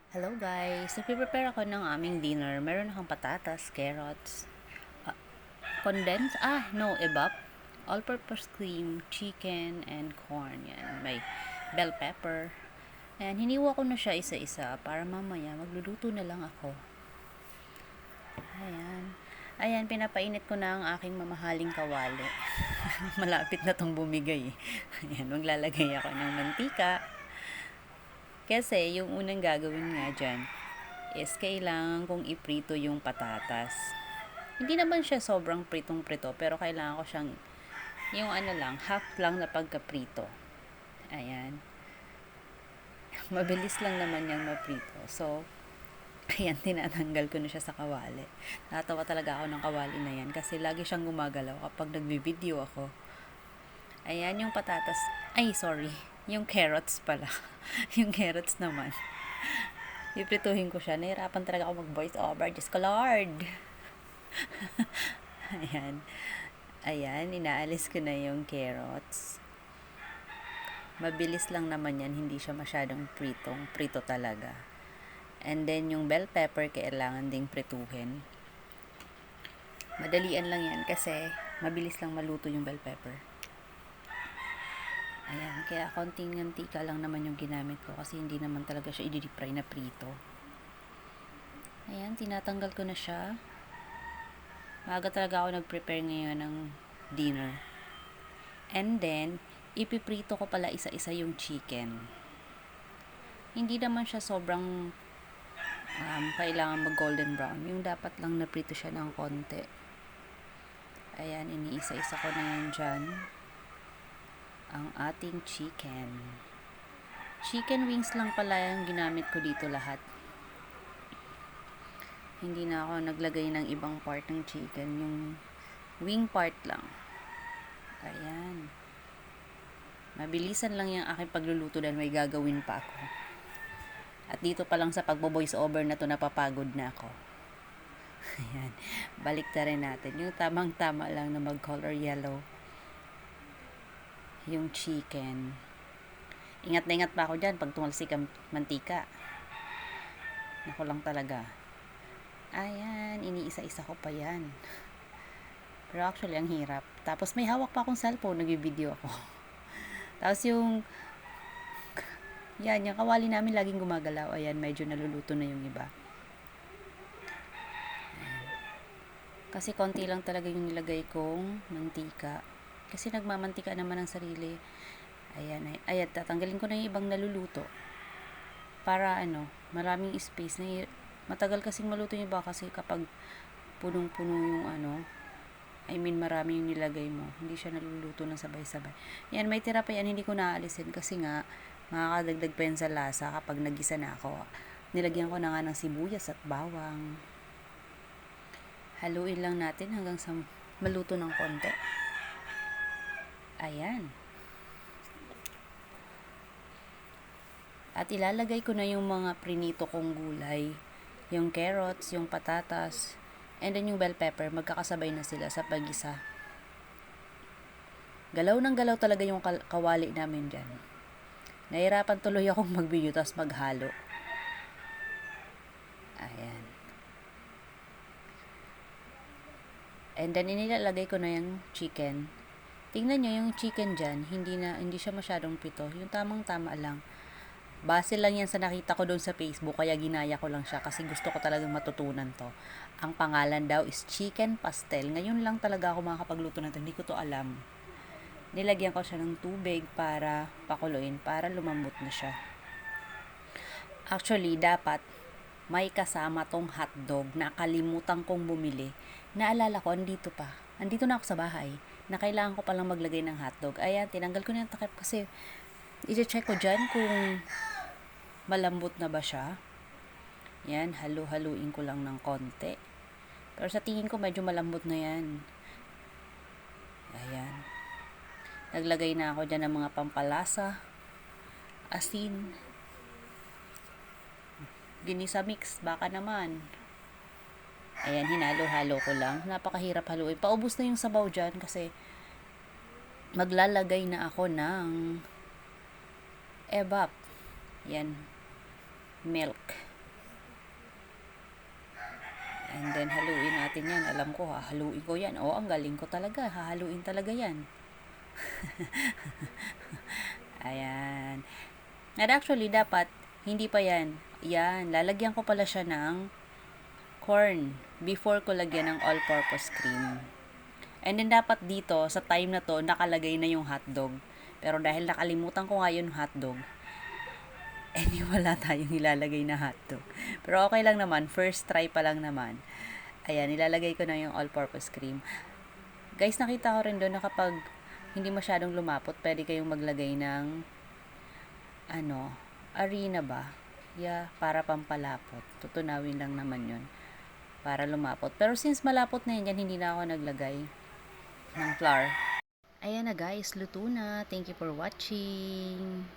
Hello guys! Nagpe-prepare ako ng aming dinner. Meron akong patatas, carrots, condensed, evap, all-purpose cream, chicken, and corn. Yan. May bell pepper. And hiniwa ko na siya isa-isa para mamaya magluluto na lang ako. Ayan. Ayan, pinapainit ko na ang aking mamahaling kawali. Malapit na tong bumigay. Ayan, maglalagay ako ng mantika. Kasi yung unang gagawin nga dyan is kailangan kong iprito yung patatas. Hindi naman siya sobrang pritong-prito, pero kailangan ko siyang yung half lang na pagkaprito. Ayan. Mabilis lang naman yung maprito. So, ayan, tinatanggal ko na siya sa kawali. Natawa talaga ako ng kawali na yan kasi lagi siyang gumagalaw kapag nagbi-video ako. Ayan yung patatas. Ay, sorry. Yung carrots pala. Yung carrots naman. Iprituhin ko siya. Nahirapan talaga ako mag-voice over. Diyos ko, Lord! Ayan. Ayan, inaalis ko na yung carrots. Mabilis lang naman yan. Hindi siya masyadong pritong. Prito talaga. And then, yung bell pepper, kailangan ding prituhin. Madalian lang yan kasi mabilis lang maluto yung bell pepper. Ayan, kaya konting mantika lang naman yung ginamit ko kasi hindi naman talaga siya i-deep fry na prito. Ayan, tinatanggal ko na siya. Maaga talaga ako nag-prepare ngayon ng dinner. And then, ipiprito ko pala isa-isa yung chicken. Hindi naman siya sobrang kailangan mag-golden brown. Yung dapat lang naprito siya ng konti. Ayan, iniisa-isa ko na yan dyan. Ang ating chicken. Chicken wings lang pala yung ginamit ko dito lahat. Hindi na ako naglagay ng ibang part ng chicken. Yung wing part lang. Ayan. Mabilisan lang yung aking pagluluto dahil may gagawin pa ako. At dito pa lang sa pagbo-voice over na to napapagod na ako. Ayan. Balik na rin natin. Yung tamang-tama lang na mag-color yellow. Yung chicken. Ingat na ingat pa ako dyan pag tumalsik ang mantika. Naku lang talaga. Ayan, iniisa-isa ko pa yan. Pero actually, ang hirap. Tapos may hawak pa akong cellphone, nag-video ako. Tapos yung kawali namin laging gumagalaw. Ayan, medyo naluluto na yung iba. Ayan. Kasi konti lang talaga yung nilagay kong mantika. Kasi nagmamantika naman ang sarili. Ayan, tatanggalin ko na yung ibang naluluto. Para maraming space na matagal kasing maluto yung iba kasi kapag punong-puno yung marami yung nilagay mo. Hindi siya naluluto ng sabay-sabay. Yan, may tira pa yan, hindi ko naaalisin kasi nga makakadagdag pa yan sa lasa kapag nagisa na ako. Nilagyan ko na nga ng sibuyas at bawang. Haluin lang natin hanggang sa maluto ng konti. Ayan. At ilalagay ko na yung mga prinito kong gulay. Yung carrots, yung patatas, and then yung bell pepper. Magkakasabay na sila sa pag-isa. Galaw ng galaw talaga yung kawali namin dyan. Nahirapan tuloy akong mag-video tapos maghalo. Ayan. And then inilalagay ko na yung chicken. Tingnan nyo yung chicken dyan, hindi siya masyadong prito. Yung tamang-tama lang. Base lang yan sa nakita ko doon sa Facebook, kaya ginaya ko lang siya kasi gusto ko talagang matutunan to. Ang pangalan daw is chicken pastel. Ngayon lang talaga ako makakapagluto na to, hindi ko to alam. Nilagyan ko siya ng tubig para pakuluin, para lumambot na siya. Actually, dapat may kasama tong hotdog na kalimutan kong bumili. Naalala ko, andito na ako sa bahay, na kailangan ko palang maglagay ng hotdog. Ayan, tinanggal ko na yung takip kasi i-check ko dyan kung malambot na ba siya. Yan, halu-haluin ko lang ng konti. Pero sa tingin ko medyo malambot na yan. Ayan. Naglagay na ako dyan ng mga pampalasa, asin, ginisa mix, baka naman. Ayan, hinalo-halo ko lang. Napakahirap haluin. Paubos na yung sabaw dyan kasi maglalagay na ako ng evap. Yan. Milk. And then, haluin natin yan. Alam ko, hahaluin ko yan. Oo, ang galing ko talaga. Hahaluin talaga yan. Ayan. And actually, dapat, hindi pa yan. Yan, lalagyan ko pala siya ng corn before ko lagyan ng all-purpose cream. And then, dapat dito, sa time na to, nakalagay na yung hotdog. Pero dahil nakalimutan ko nga yung hotdog, wala tayong nilalagay na hotdog. Pero okay lang naman, first try pa lang naman. Ayan, nilalagay ko na yung all-purpose cream. Guys, nakita ko rin doon na kapag hindi masyadong lumapot, pwede kayong maglagay ng arena ba? Yeah, para pampalapot. Tutunawin lang naman yun. Para lumapot. Pero since malapot na yan, hindi na ako naglagay ng flour. Ayan na guys, luto na. Thank you for watching.